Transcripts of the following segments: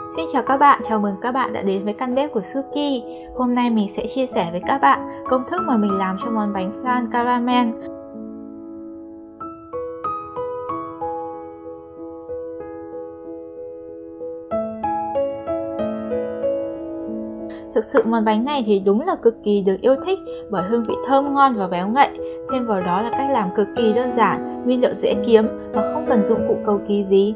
Xin chào các bạn, chào mừng các bạn đã đến với căn bếp của Suki. Hôm nay mình sẽ chia sẻ với các bạn công thức mà mình làm cho món bánh flan caramel. Thực sự món bánh này thì đúng là cực kỳ được yêu thích bởi hương vị thơm ngon và béo ngậy. Thêm vào đó là cách làm cực kỳ đơn giản, nguyên liệu dễ kiếm và không cần dụng cụ cầu kỳ gì.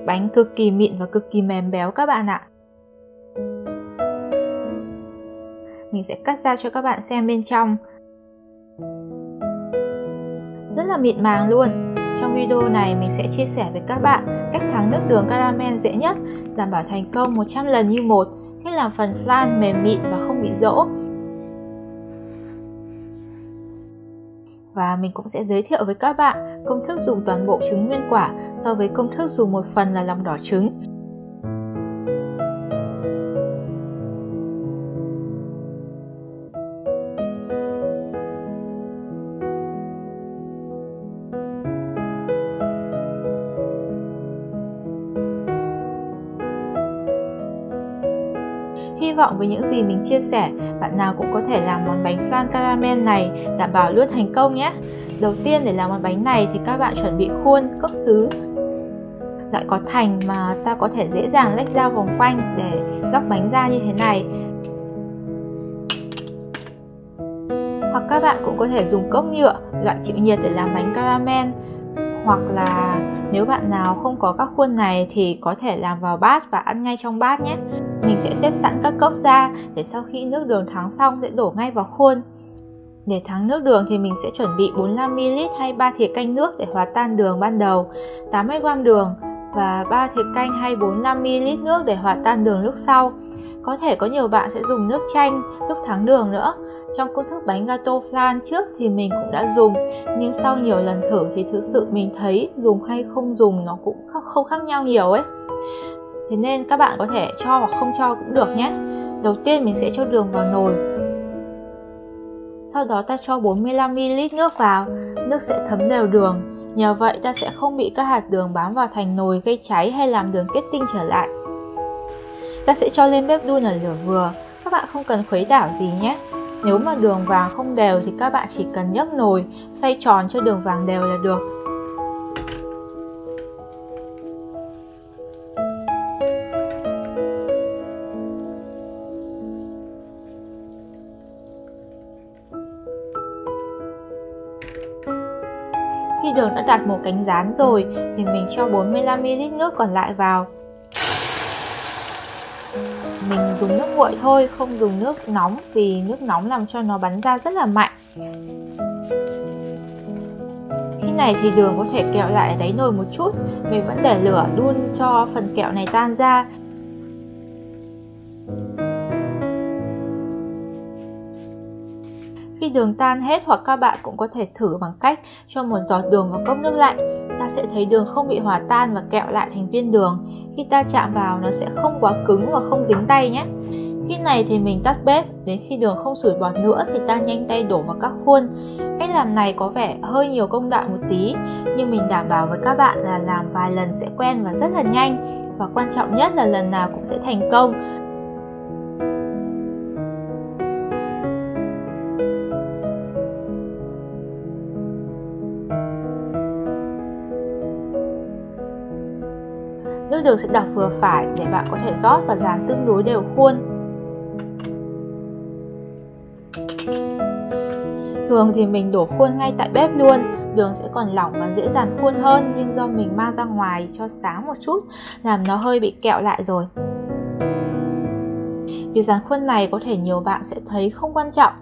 Bánh cực kỳ mịn và cực kỳ mềm béo các bạn ạ. Mình sẽ cắt ra cho các bạn xem bên trong. Rất là mịn màng luôn. Trong video này mình sẽ chia sẻ với các bạn cách thắng nước đường caramel dễ nhất, đảm bảo thành công 100 lần như một, cách làm phần flan mềm mịn và không bị dỗ. Và mình cũng sẽ giới thiệu với các bạn công thức dùng toàn bộ trứng nguyên quả so với công thức dùng một phần là lòng đỏ trứng. Hy vọng với những gì mình chia sẻ, bạn nào cũng có thể làm món bánh flan caramel này đảm bảo luôn thành công nhé. Đầu tiên để làm món bánh này thì các bạn chuẩn bị khuôn, cốc sứ, loại có thành mà ta có thể dễ dàng lách dao vòng quanh để róc bánh ra như thế này. Hoặc các bạn cũng có thể dùng cốc nhựa, loại chịu nhiệt để làm bánh caramel. Hoặc là nếu bạn nào không có các khuôn này thì có thể làm vào bát và ăn ngay trong bát nhé. Mình sẽ xếp sẵn các cốc ra để sau khi nước đường thắng xong sẽ đổ ngay vào khuôn. Để thắng nước đường thì mình sẽ chuẩn bị 45ml hay 3 thìa canh nước để hòa tan đường ban đầu, 80g đường và 3 thìa canh hay 45ml nước để hòa tan đường lúc sau. Có thể có nhiều bạn sẽ dùng nước chanh lúc thắng đường nữa. Trong công thức bánh gato flan trước thì mình cũng đã dùng, nhưng sau nhiều lần thử thì thực sự mình thấy dùng hay không dùng nó cũng không khác nhau nhiều ấy. Thế nên các bạn có thể cho hoặc không cho cũng được nhé. Đầu tiên mình sẽ cho đường vào nồi. Sau đó ta cho 45ml nước vào, nước sẽ thấm đều đường. Nhờ vậy ta sẽ không bị các hạt đường bám vào thành nồi gây cháy hay làm đường kết tinh trở lại. Ta sẽ cho lên bếp đun ở lửa vừa, các bạn không cần khuấy đảo gì nhé. Nếu mà đường vàng không đều thì các bạn chỉ cần nhấc nồi, xoay tròn cho đường vàng đều là được. Khi đường đã đạt một cánh rán rồi thì mình cho 45ml nước còn lại vào. Mình dùng nước nguội thôi, không dùng nước nóng vì nước nóng làm cho nó bắn ra rất là mạnh. Khi này thì đường có thể kẹo lại ở đáy nồi một chút. Mình vẫn để lửa đun cho phần kẹo này tan ra. Khi đường tan hết, hoặc các bạn cũng có thể thử bằng cách cho một giọt đường vào cốc nước lạnh. Ta sẽ thấy đường không bị hòa tan và kẹo lại thành viên đường. Khi ta chạm vào nó sẽ không quá cứng và không dính tay nhé. Khi này thì mình tắt bếp, đến khi đường không sủi bọt nữa thì ta nhanh tay đổ vào các khuôn. Cách làm này có vẻ hơi nhiều công đoạn một tí, nhưng mình đảm bảo với các bạn là làm vài lần sẽ quen và rất là nhanh. Và quan trọng nhất là lần nào cũng sẽ thành công. Nước đường sẽ đặt vừa phải để bạn có thể rót và dán tương đối đều khuôn. Thường thì mình đổ khuôn ngay tại bếp luôn, đường sẽ còn lỏng và dễ dàn khuôn hơn, nhưng do mình mang ra ngoài cho sáng một chút làm nó hơi bị kẹo lại rồi. Việc dán khuôn này có thể nhiều bạn sẽ thấy không quan trọng,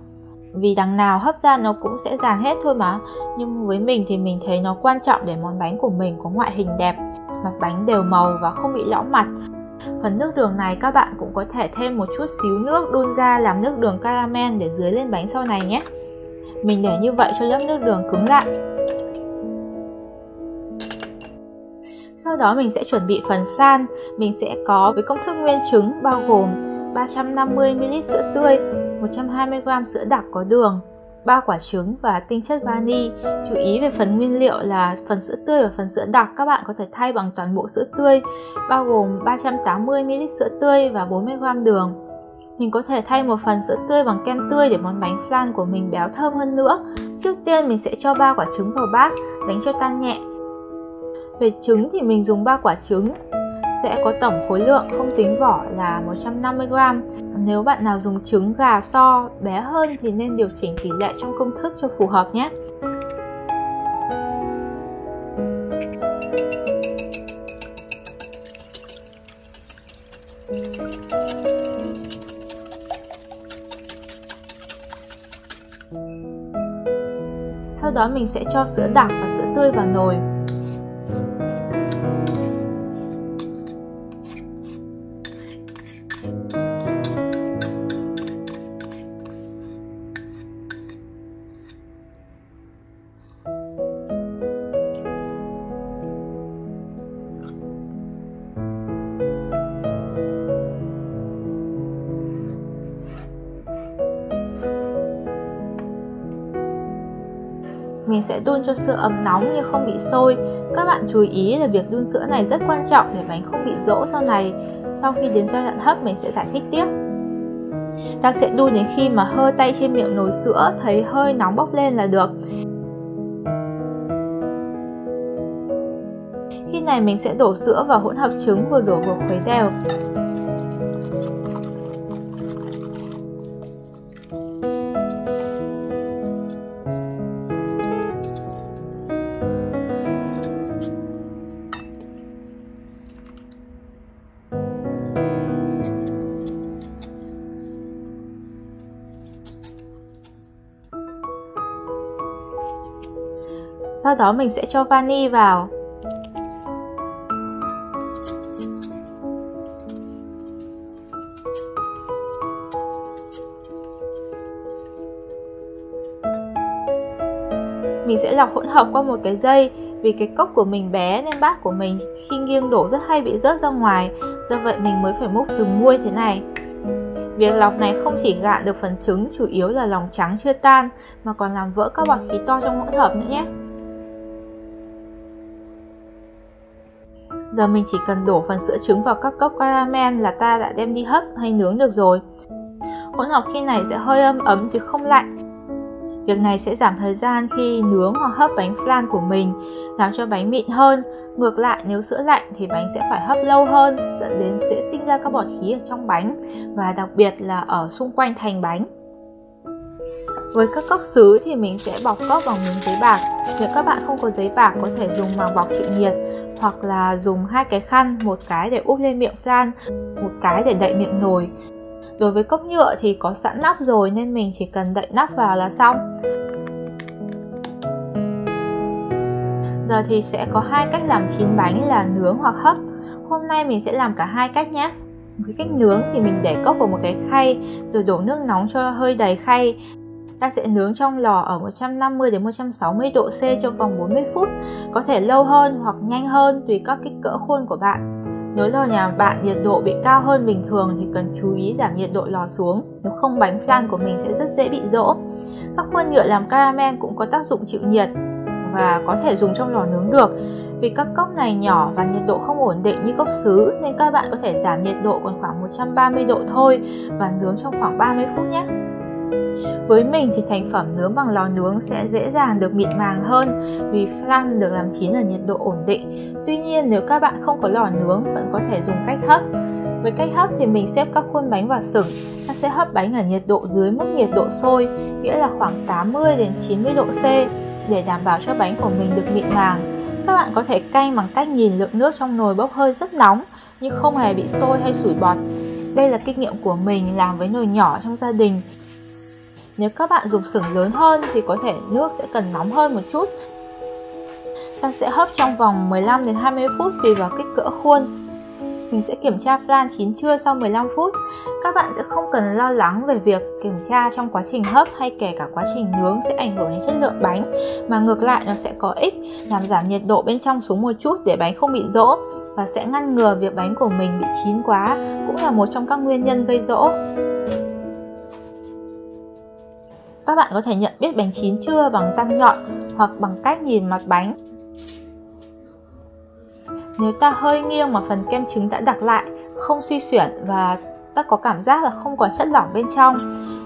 vì đằng nào hấp ra nó cũng sẽ dàn hết thôi mà. Nhưng với mình thì mình thấy nó quan trọng để món bánh của mình có ngoại hình đẹp, mặt bánh đều màu và không bị lõm mặt. Phần nước đường này các bạn cũng có thể thêm một chút xíu nước đun ra làm nước đường caramel để dưới lên bánh sau này nhé. Mình để như vậy cho lớp nước đường cứng lại. Sau đó mình sẽ chuẩn bị phần flan. Mình sẽ có với công thức nguyên chứng bao gồm 350ml sữa tươi, 120g sữa đặc có đường, 3 quả trứng và tinh chất vani. Chú ý về phần nguyên liệu là phần sữa tươi và phần sữa đặc các bạn có thể thay bằng toàn bộ sữa tươi, bao gồm 380ml sữa tươi và 40g đường. Mình có thể thay một phần sữa tươi bằng kem tươi để món bánh flan của mình béo thơm hơn nữa. Trước tiên mình sẽ cho 3 quả trứng vào bát, đánh cho tan nhẹ. Về trứng thì mình dùng 3 quả trứng, sẽ có tổng khối lượng không tính vỏ là 150g. Nếu bạn nào dùng trứng gà so bé hơn thì nên điều chỉnh tỷ lệ trong công thức cho phù hợp nhé. Sau đó mình sẽ cho sữa đặc và sữa tươi vào nồi. Mình sẽ đun cho sữa ấm nóng nhưng không bị sôi. Các bạn chú ý là việc đun sữa này rất quan trọng để bánh không bị dỗ sau này. Sau khi đến giai đoạn hấp mình sẽ giải thích tiếp. Ta sẽ đun đến khi mà hơi tay trên miệng nồi sữa thấy hơi nóng bốc lên là được. Khi này mình sẽ đổ sữa vào hỗn hợp trứng, vừa đổ vừa khuấy đều. Sau đó mình sẽ cho vani vào. Mình sẽ lọc hỗn hợp qua một cái dây. Vì cái cốc của mình bé nên bát của mình khi nghiêng đổ rất hay bị rớt ra ngoài. Do vậy mình mới phải múc từng muôi thế này. Việc lọc này không chỉ gạn được phần trứng, chủ yếu là lòng trắng chưa tan, mà còn làm vỡ các bọt khí to trong hỗn hợp nữa nhé. Giờ mình chỉ cần đổ phần sữa trứng vào các cốc caramel là ta đã đem đi hấp hay nướng được rồi. Hỗn hợp khi này sẽ hơi ấm chứ không lạnh. Việc này sẽ giảm thời gian khi nướng hoặc hấp bánh flan của mình, làm cho bánh mịn hơn. Ngược lại, nếu sữa lạnh thì bánh sẽ phải hấp lâu hơn, dẫn đến sẽ sinh ra các bọt khí ở trong bánh và đặc biệt là ở xung quanh thành bánh. Với các cốc sứ thì mình sẽ bọc cốc bằng miếng giấy bạc. Nếu các bạn không có giấy bạc có thể dùng màng bọc chịu nhiệt, hoặc là dùng 2 cái khăn, một cái để úp lên miệng flan, một cái để đậy miệng nồi. Đối với cốc nhựa thì có sẵn nắp rồi nên mình chỉ cần đậy nắp vào là xong. Giờ thì sẽ có 2 cách làm chín bánh là nướng hoặc hấp. Hôm nay mình sẽ làm cả 2 cách nhé. Cái cách nướng thì mình để cốc vào một cái khay rồi đổ nước nóng cho hơi đầy khay. Ta sẽ nướng trong lò ở 150 đến 160 độ C trong vòng 40 phút, có thể lâu hơn hoặc nhanh hơn tùy các kích cỡ khuôn của bạn. Nếu lò nhà bạn nhiệt độ bị cao hơn bình thường thì cần chú ý giảm nhiệt độ lò xuống, nếu không bánh flan của mình sẽ rất dễ bị dỗ. Các khuôn nhựa làm caramel cũng có tác dụng chịu nhiệt và có thể dùng trong lò nướng được. Vì các cốc này nhỏ và nhiệt độ không ổn định như cốc sứ nên các bạn có thể giảm nhiệt độ còn khoảng 130 độ thôi và nướng trong khoảng 30 phút nhé. Với mình thì thành phẩm nướng bằng lò nướng sẽ dễ dàng được mịn màng hơn vì flan được làm chín ở nhiệt độ ổn định. Tuy nhiên nếu các bạn không có lò nướng vẫn có thể dùng cách hấp. Với cách hấp thì mình xếp các khuôn bánh vào sừng. Ta sẽ hấp bánh ở nhiệt độ dưới mức nhiệt độ sôi, nghĩa là khoảng 80 đến 90 độ C để đảm bảo cho bánh của mình được mịn màng. Các bạn có thể canh bằng cách nhìn lượng nước trong nồi bốc hơi rất nóng nhưng không hề bị sôi hay sủi bọt. Đây là kinh nghiệm của mình làm với nồi nhỏ trong gia đình. Nếu các bạn dùng xưởng lớn hơn thì có thể nước sẽ cần nóng hơn một chút. Ta sẽ hấp trong vòng 15 đến 20 phút tùy vào kích cỡ khuôn. Mình sẽ kiểm tra flan chín chưa sau 15 phút. Các bạn sẽ không cần lo lắng về việc kiểm tra trong quá trình hấp hay kể cả quá trình nướng sẽ ảnh hưởng đến chất lượng bánh, mà ngược lại nó sẽ có ích làm giảm nhiệt độ bên trong xuống một chút để bánh không bị rỗ và sẽ ngăn ngừa việc bánh của mình bị chín quá, cũng là một trong các nguyên nhân gây rỗ. Các bạn có thể nhận biết bánh chín chưa bằng tăm nhọn hoặc bằng cách nhìn mặt bánh. Nếu ta hơi nghiêng mà phần kem trứng đã đặc lại, không suy xuyển và ta có cảm giác là không còn chất lỏng bên trong,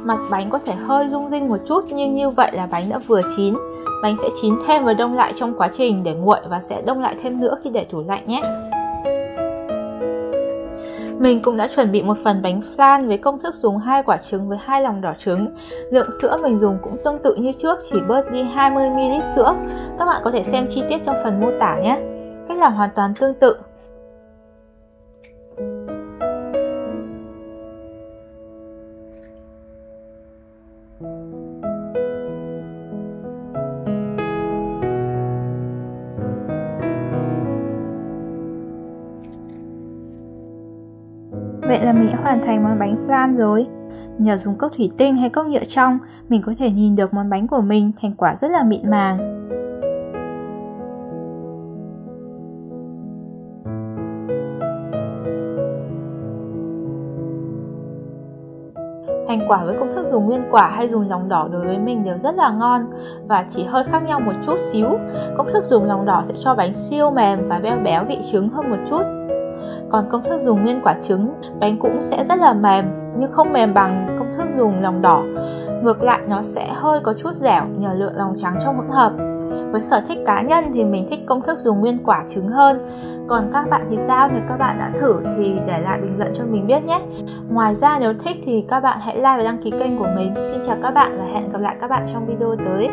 mặt bánh có thể hơi rung rinh một chút, nhưng như vậy là bánh đã vừa chín. Bánh sẽ chín thêm và đông lại trong quá trình để nguội và sẽ đông lại thêm nữa khi để tủ lạnh nhé. Mình cũng đã chuẩn bị một phần bánh flan với công thức dùng 2 quả trứng với 2 lòng đỏ trứng. Lượng sữa mình dùng cũng tương tự như trước, chỉ bớt đi 20ml sữa. Các bạn có thể xem chi tiết trong phần mô tả nhé. Cách làm hoàn toàn tương tự. Vậy là mình đã hoàn thành món bánh flan rồi. Nhờ dùng cốc thủy tinh hay cốc nhựa trong, mình có thể nhìn được món bánh của mình thành quả rất là mịn màng. Hành quả với công thức dùng nguyên quả hay dùng lòng đỏ đối với mình đều rất là ngon và chỉ hơi khác nhau một chút xíu. Công thức dùng lòng đỏ sẽ cho bánh siêu mềm và béo béo vị trứng hơn một chút. Còn công thức dùng nguyên quả trứng, bánh cũng sẽ rất là mềm nhưng không mềm bằng công thức dùng lòng đỏ. Ngược lại nó sẽ hơi có chút dẻo nhờ lượng lòng trắng trong hỗn hợp. Với sở thích cá nhân thì mình thích công thức dùng nguyên quả trứng hơn. Còn các bạn thì sao? Nếu các bạn đã thử thì để lại bình luận cho mình biết nhé. Ngoài ra nếu thích thì các bạn hãy like và đăng ký kênh của mình. Xin chào các bạn và hẹn gặp lại các bạn trong video tới.